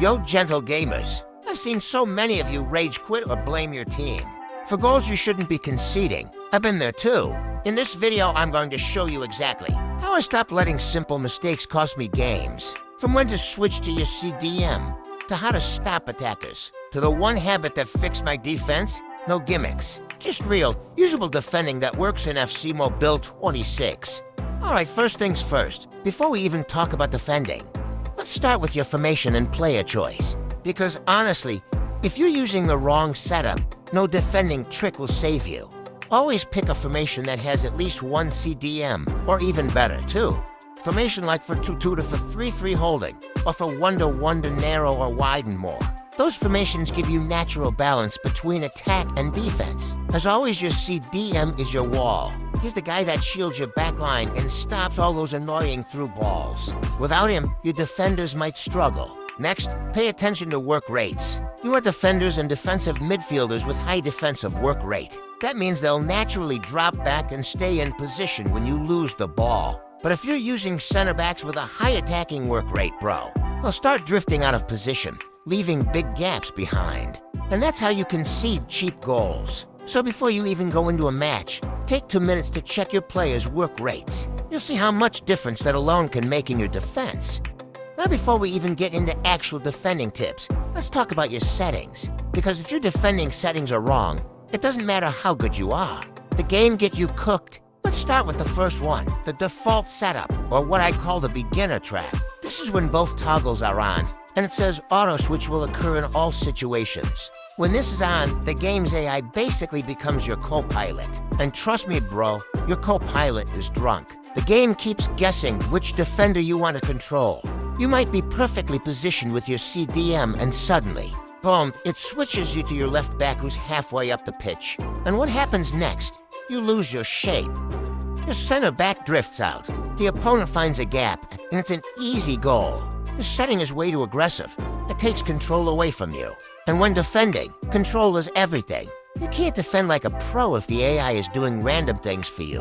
Yo, gentle gamers. I've seen so many of you rage quit or blame your team. For goals you shouldn't be conceding. I've been there too. In this video, I'm going to show you exactly how I stopped letting simple mistakes cost me games. From when to switch to your CDM, to how to stop attackers, to the one habit that fixed my defense. No gimmicks, just real, usable defending that works in FC Mobile 26. Alright, first things first, before we even talk about defending, let's start with your formation and player choice. Because honestly, if you're using the wrong setup, no defending trick will save you. Always pick a formation that has at least one CDM, or even better, two. Formation like for 2-2 to for 3-3 holding, or for 1-1 to narrow or widen more. Those formations give you natural balance between attack and defense. As always, your CDM is your wall. He's the guy that shields your backline and stops all those annoying through balls. Without him, your defenders might struggle. Next, pay attention to work rates. You want defenders and defensive midfielders with high defensive work rate. That means they'll naturally drop back and stay in position when you lose the ball. But if you're using center backs with a high attacking work rate, bro, they'll start drifting out of position, leaving big gaps behind. And that's how you concede cheap goals. So before you even go into a match, take 2 minutes to check your players' work rates. You'll see how much difference that alone can make in your defense. Now before we even get into actual defending tips, let's talk about your settings. Because if your defending settings are wrong, it doesn't matter how good you are. The game gets you cooked. Let's start with the first one, the default setup, or what I call the beginner trap. This is when both toggles are on, and it says auto switch will occur in all situations. When this is on, the game's AI basically becomes your co-pilot. And trust me, bro, your co-pilot is drunk. The game keeps guessing which defender you want to control. You might be perfectly positioned with your CDM and suddenly, boom, it switches you to your left back who's halfway up the pitch. And what happens next? You lose your shape. Your center back drifts out. The opponent finds a gap, and it's an easy goal. This setting is way too aggressive. It takes control away from you. And when defending, control is everything. You can't defend like a pro if the AI is doing random things for you.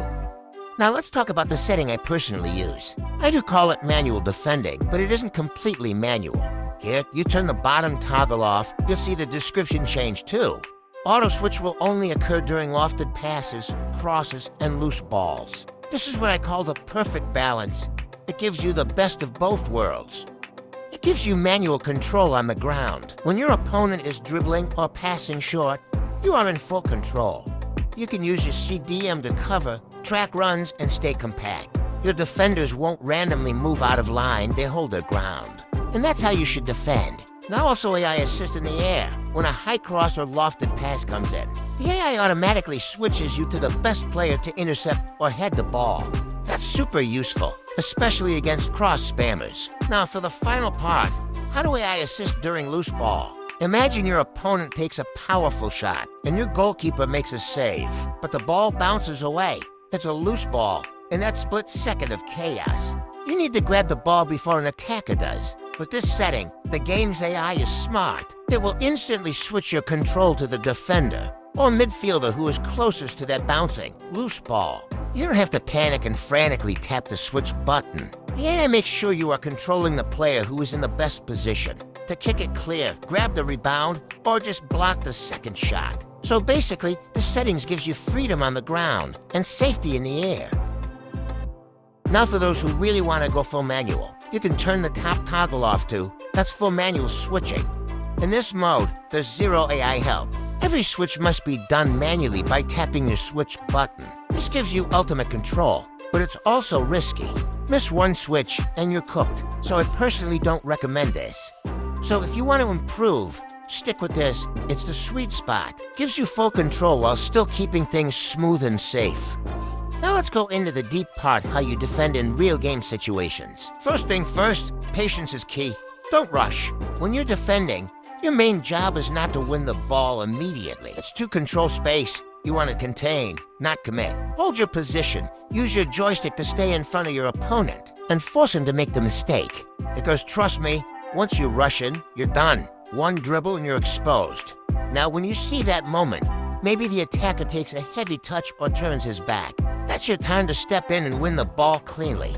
Now let's talk about the setting I personally use. I do call it manual defending, but it isn't completely manual. Here, you turn the bottom toggle off, you'll see the description change too. Auto switch will only occur during lofted passes, crosses, and loose balls. This is what I call the perfect balance. It gives you the best of both worlds. It gives you manual control on the ground. When your opponent is dribbling or passing short, you are in full control. You can use your CDM to cover, track runs, and stay compact. Your defenders won't randomly move out of line, they hold their ground. And that's how you should defend. Now also AI assist in the air. When a high cross or lofted pass comes in, the AI automatically switches you to the best player to intercept or head the ball. That's super useful, especially against cross spammers. Now for the final part, how do AI assist during loose ball? Imagine your opponent takes a powerful shot and your goalkeeper makes a save, but the ball bounces away. It's a loose ball, in that split second of chaos. You need to grab the ball before an attacker does. With this setting, the game's AI is smart. It will instantly switch your control to the defender or midfielder who is closest to that bouncing, loose ball. You don't have to panic and frantically tap the switch button. The AI makes sure you are controlling the player who is in the best position to kick it clear, grab the rebound, or just block the second shot. So basically, the settings gives you freedom on the ground and safety in the air. Now for those who really want to go full manual, you can turn the top toggle off too. That's full manual switching. In this mode, there's zero AI help. Every switch must be done manually by tapping your switch button. This gives you ultimate control, but it's also risky. Miss one switch and you're cooked, so I personally don't recommend this. So if you want to improve, stick with this. It's the sweet spot. Gives you full control while still keeping things smooth and safe. Now let's go into the deep part, how you defend in real game situations. First thing first, patience is key. Don't rush. When you're defending, your main job is not to win the ball immediately. It's to control space. You want to contain, not commit. Hold your position. Use your joystick to stay in front of your opponent and force him to make the mistake. Because trust me, once you rush in, you're done. One dribble and you're exposed. Now when you see that moment, maybe the attacker takes a heavy touch or turns his back. That's your time to step in and win the ball cleanly.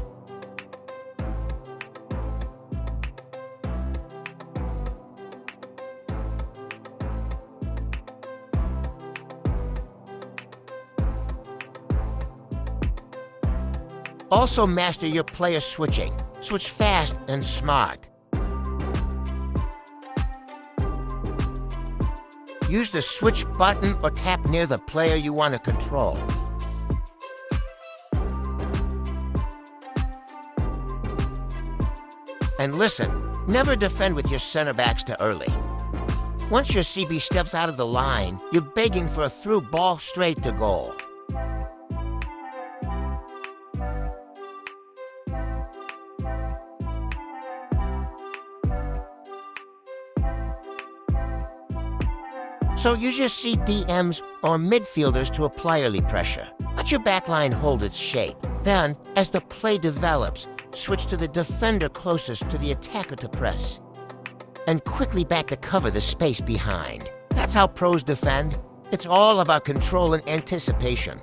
Also master your player switching. Switch fast and smart. Use the switch button or tap near the player you want to control. And listen, never defend with your center backs too early. Once your CB steps out of the line, you're begging for a through ball straight to goal. So use your CDMs or midfielders to apply early pressure. Let your backline hold its shape. Then, as the play develops, switch to the defender closest to the attacker to press. And quickly back to cover the space behind. That's how pros defend. It's all about control and anticipation.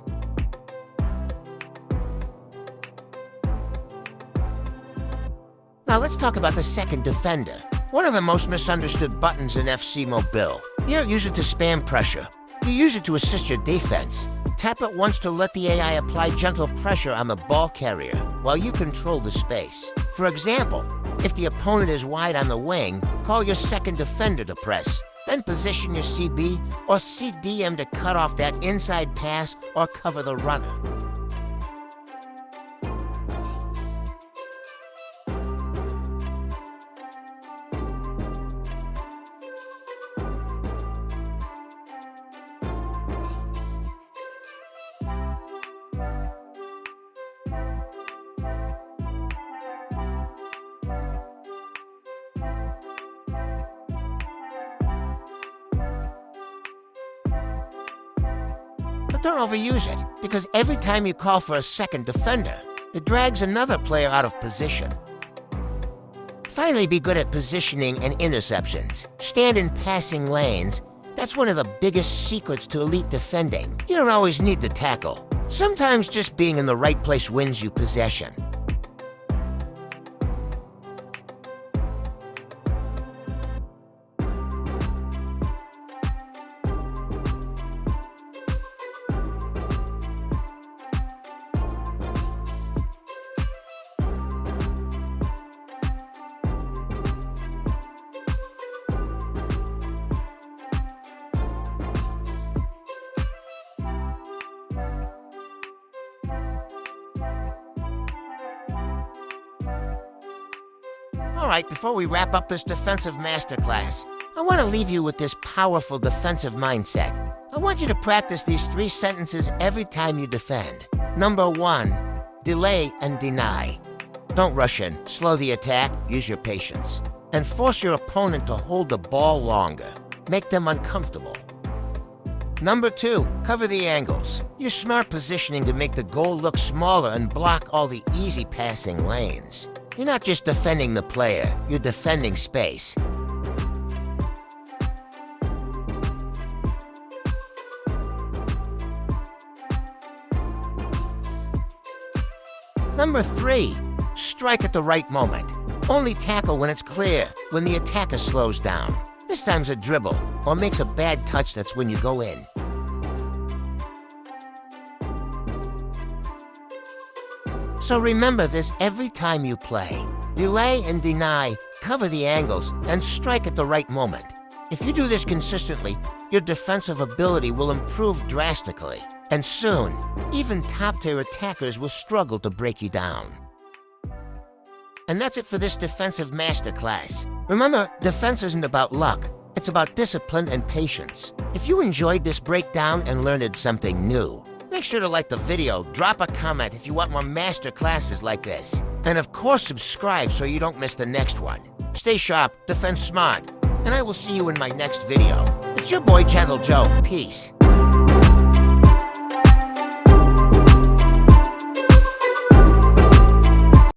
Now let's talk about the second defender. One of the most misunderstood buttons in FC Mobile. You don't use it to spam pressure. You use it to assist your defense. Tap it once to let the AI apply gentle pressure on the ball carrier while you control the space. For example, if the opponent is wide on the wing, call your second defender to press. Then position your CB or CDM to cut off that inside pass or cover the runner. But don't overuse it, because every time you call for a second defender, it drags another player out of position. Finally, be good at positioning and interceptions. Stand in passing lanes. That's one of the biggest secrets to elite defending. You don't always need the tackle. Sometimes just being in the right place wins you possession. All right, before we wrap up this defensive masterclass, I want to leave you with this powerful defensive mindset. I want you to practice these 3 sentences every time you defend. Number 1, delay and deny. Don't rush in, slow the attack, use your patience. And force your opponent to hold the ball longer. Make them uncomfortable. Number 2, cover the angles. Use smart positioning to make the goal look smaller and block all the easy passing lanes. You're not just defending the player, you're defending space. Number 3, strike at the right moment. Only tackle when it's clear, when the attacker slows down. This time's a dribble, or makes a bad touch, that's when you go in. So remember this every time you play. Delay and deny, cover the angles, and strike at the right moment. If you do this consistently, your defensive ability will improve drastically. And soon, even top-tier attackers will struggle to break you down. And that's it for this defensive masterclass. Remember, defense isn't about luck. It's about discipline and patience. If you enjoyed this breakdown and learned something new, make sure to like the video, drop a comment if you want more master classes like this. And of course, subscribe so you don't miss the next one. Stay sharp, defend smart, and I will see you in my next video. It's your boy, Gentle Joe. Peace.